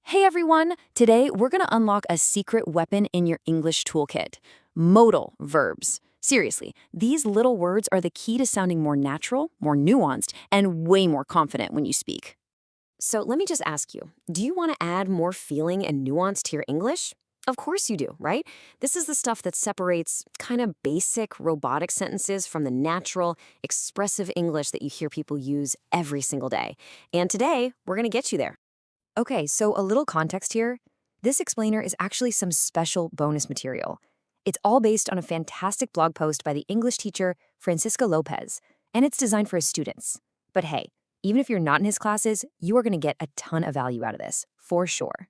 Hey everyone! Today we're going to unlock a secret weapon in your English toolkit, modal verbs. Seriously, these little words are the key to sounding more natural, more nuanced, and way more confident when you speak. So let me just ask you, do you want to add more feeling and nuance to your English? Of course you do, right? This is the stuff that separates kind of basic robotic sentences from the natural, expressive English that you hear people use every single day. And today, we're going to get you there. Okay, so a little context here. This explainer is actually some special bonus material. It's all based on a fantastic blog post by the English teacher Francisco Lopez, and it's designed for his students. But hey, even if you're not in his classes, you are going to get a ton of value out of this, for sure.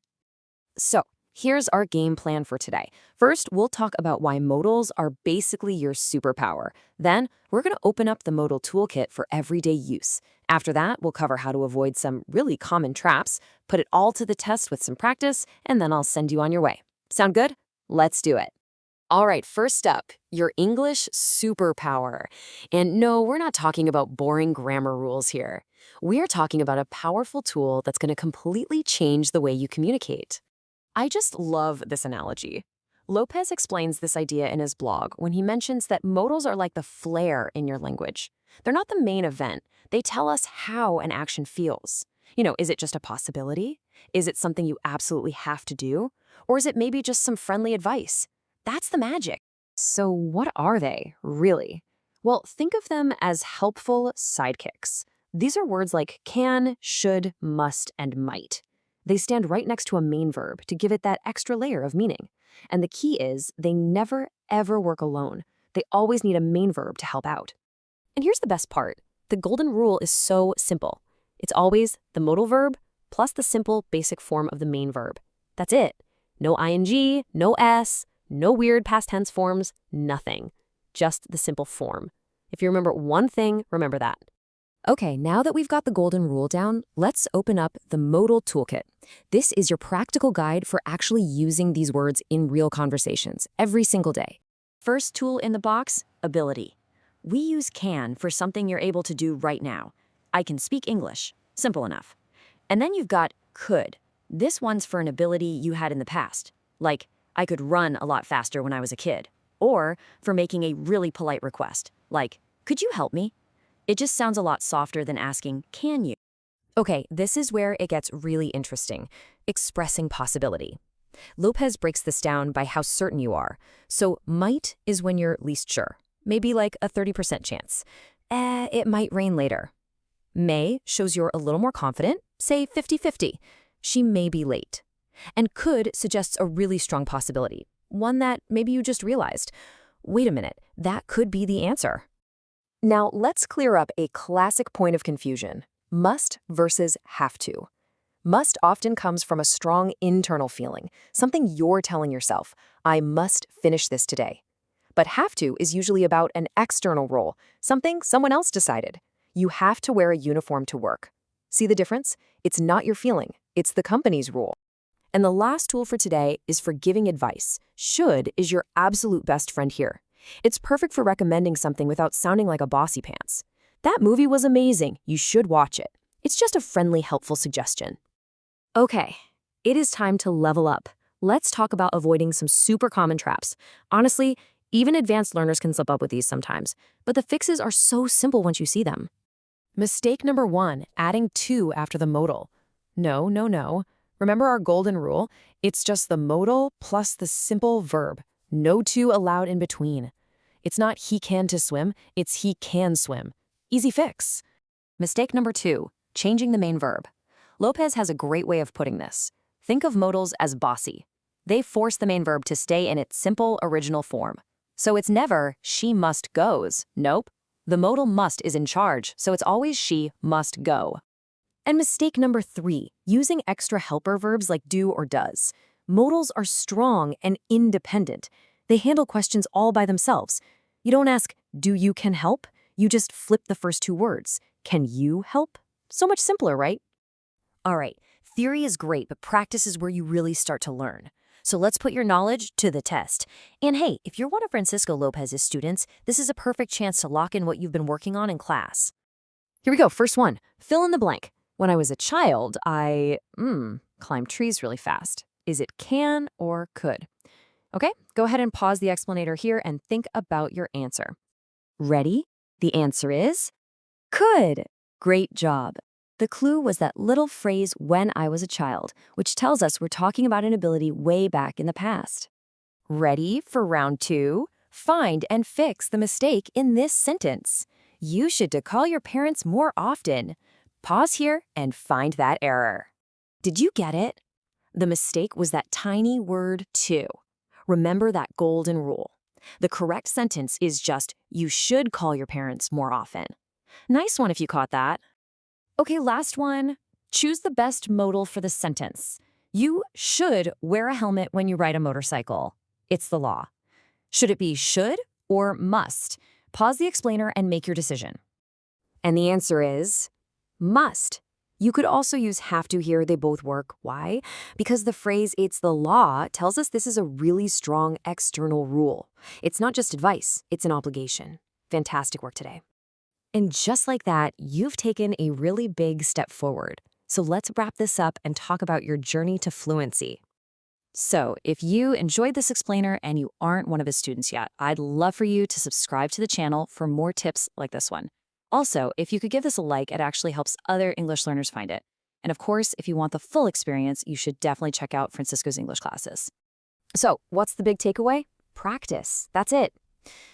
So, here's our game plan for today. First, we'll talk about why modals are basically your superpower. Then, we're going to open up the Modal Toolkit for everyday use. After that, we'll cover how to avoid some really common traps, put it all to the test with some practice, and then I'll send you on your way. Sound good? Let's do it. All right, first up, your English superpower. And no, we're not talking about boring grammar rules here. We're talking about a powerful tool that's going to completely change the way you communicate. I just love this analogy. Lopez explains this idea in his blog when he mentions that modals are like the flair in your language. They're not the main event. They tell us how an action feels. Is it just a possibility? Is it something you absolutely have to do? Or is it maybe just some friendly advice? That's the magic. So what are they, really? Well, think of them as helpful sidekicks. These are words like can, should, must, and might. They stand right next to a main verb to give it that extra layer of meaning. And the key is they never, ever work alone. They always need a main verb to help out. And here's the best part. The golden rule is so simple. It's always the modal verb plus the simple basic form of the main verb. That's it. No ing, no s, no weird past tense forms, nothing. Just the simple form. If you remember one thing, remember that. Okay, now that we've got the golden rule down, let's open up the Modal Toolkit. This is your practical guide for actually using these words in real conversations every single day. First tool in the box, ability. We use can for something you're able to do right now. I can speak English. Simple enough. And then you've got could. This one's for an ability you had in the past. Like, I could run a lot faster when I was a kid. Or for making a really polite request. Like, could you help me? It just sounds a lot softer than asking, can you? Okay, this is where it gets really interesting. Expressing possibility. Lopez breaks this down by how certain you are. So might is when you're least sure. Maybe like a 30% chance. It might rain later. May shows you're a little more confident, say 50-50. She may be late. And could suggests a really strong possibility, one that maybe you just realized. Wait a minute, that could be the answer. Now, let's clear up a classic point of confusion. Must versus have to. Must often comes from a strong internal feeling, something you're telling yourself, I must finish this today. But have to is usually about an external role, something someone else decided. You have to wear a uniform to work. See the difference? It's not your feeling, it's the company's rule. And the last tool for today is for giving advice. Should is your absolute best friend here. It's perfect for recommending something without sounding like a bossy pants. That movie was amazing. You should watch it. It's just a friendly, helpful suggestion. Okay, it is time to level up. Let's talk about avoiding some super common traps. Honestly, even advanced learners can slip up with these sometimes, but the fixes are so simple once you see them. Mistake number 1, adding to after the modal. No, no, no. Remember our golden rule? It's just the modal plus the simple verb. No to allowed in between. It's not he can to swim, it's he can swim. Easy fix. Mistake number 2, changing the main verb. Lopez has a great way of putting this. Think of modals as bossy. They force the main verb to stay in its simple original form. So it's never she must goes. Nope. The modal must is in charge, so it's always she must go. And mistake number 3, using extra helper verbs like do or does. Modals are strong and independent. They handle questions all by themselves. You don't ask, do you can help? You just flip the first 2 words. Can you help? So much simpler, right? All right, theory is great, but practice is where you really start to learn. So let's put your knowledge to the test. And hey, if you're one of Francisco Lopez's students, this is a perfect chance to lock in what you've been working on in class. Here we go, first one. Fill in the blank. When I was a child, climb trees really fast. Is it can or could? Okay, go ahead and pause the explanator here and think about your answer. Ready? The answer is could. Great job. The clue was that little phrase when I was a child, which tells us we're talking about an ability way back in the past. Ready for round 2? Find and fix the mistake in this sentence. You should to call your parents more often. Pause here and find that error. Did you get it? The mistake was that tiny word to. Remember that golden rule. The correct sentence is just, you should call your parents more often. Nice one if you caught that. Okay, last one. Choose the best modal for the sentence. You should wear a helmet when you ride a motorcycle. It's the law. Should it be should or must? Pause the explainer and make your decision. And the answer is must. You could also use have to here. They both work. Why? Because the phrase it's the law tells us this is a really strong external rule. It's not just advice, it's an obligation. Fantastic work today. And just like that, you've taken a really big step forward. So let's wrap this up and talk about your journey to fluency. So if you enjoyed this explainer and you aren't one of his students yet, I'd love for you to subscribe to the channel for more tips like this one. Also, if you could give this a like, it actually helps other English learners find it. And of course, if you want the full experience, you should definitely check out Francisco's English classes. So what's the big takeaway? Practice. That's it.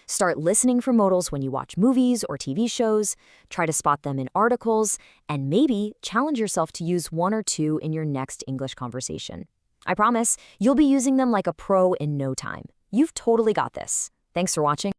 Start listening for modals when you watch movies or TV shows, try to spot them in articles, and maybe challenge yourself to use 1 or 2 in your next English conversation. I promise, you'll be using them like a pro in no time. You've totally got this. Thanks for watching.